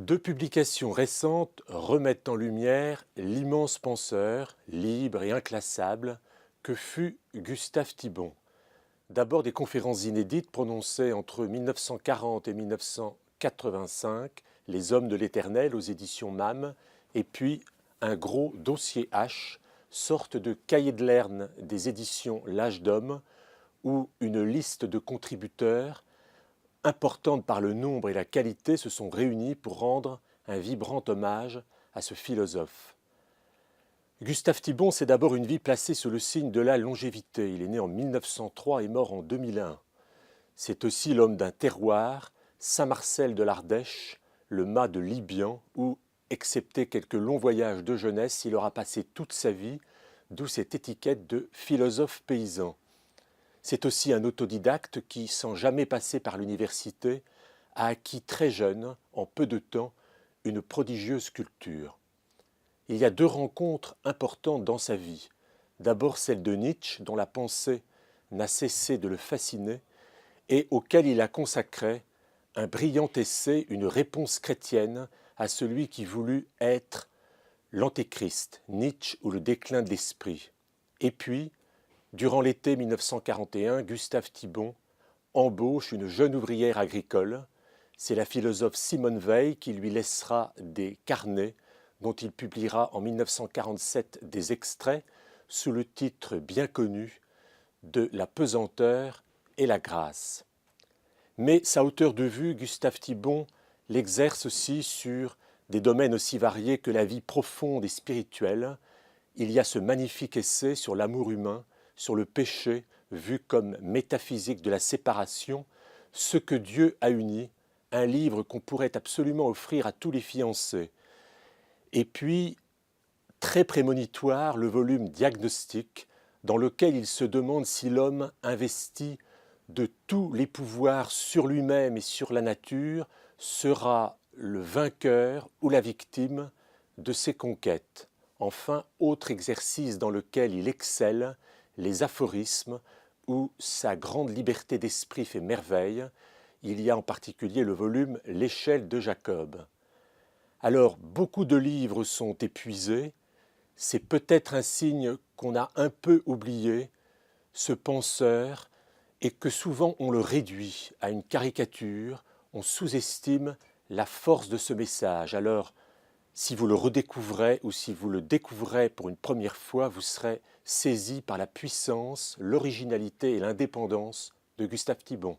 Deux publications récentes remettent en lumière l'immense penseur, libre et inclassable, que fut Gustave Thibon. D'abord des conférences inédites prononcées entre 1940 et 1985, Les Hommes de l'Éternel aux éditions MAM, et puis un gros dossier H, sorte de cahier de Lerne des éditions L'Âge d'Homme, où une liste de contributeurs importantes par le nombre et la qualité se sont réunies pour rendre un vibrant hommage à ce philosophe. Gustave Thibon, c'est d'abord une vie placée sous le signe de la longévité. Il est né en 1903 et mort en 2001. C'est aussi l'homme d'un terroir, Saint-Marcel de l'Ardèche, le mât de Libyan, où, excepté quelques longs voyages de jeunesse, il aura passé toute sa vie, d'où cette étiquette de philosophe paysan. C'est aussi un autodidacte qui, sans jamais passer par l'université, a acquis très jeune, en peu de temps, une prodigieuse culture. Il y a deux rencontres importantes dans sa vie. D'abord celle de Nietzsche, dont la pensée n'a cessé de le fasciner, et auquel il a consacré un brillant essai, une réponse chrétienne à celui qui voulut être l'Antéchrist, Nietzsche ou le déclin de l'esprit. Et puis, durant l'été 1941, Gustave Thibon embauche une jeune ouvrière agricole. C'est la philosophe Simone Weil qui lui laissera des carnets dont il publiera en 1947 des extraits sous le titre bien connu de La pesanteur et la grâce. Mais sa hauteur de vue, Gustave Thibon l'exerce aussi sur des domaines aussi variés que la vie profonde et spirituelle. Il y a ce magnifique essai sur l'amour humain, sur le péché, vu comme métaphysique de la séparation, ce que Dieu a uni, un livre qu'on pourrait absolument offrir à tous les fiancés. Et puis, très prémonitoire, le volume Diagnostic, dans lequel il se demande si l'homme investi de tous les pouvoirs sur lui-même et sur la nature sera le vainqueur ou la victime de ses conquêtes. Enfin, autre exercice dans lequel il excelle, les aphorismes, où sa grande liberté d'esprit fait merveille. Il y a en particulier le volume L'échelle de Jacob. Alors, beaucoup de livres sont épuisés. C'est peut-être un signe qu'on a un peu oublié ce penseur et que souvent on le réduit à une caricature, on sous-estime la force de ce message. Alors, si vous le redécouvrez ou si vous le découvrez pour une première fois, vous serez saisi par la puissance, l'originalité et l'indépendance de Gustave Thibon.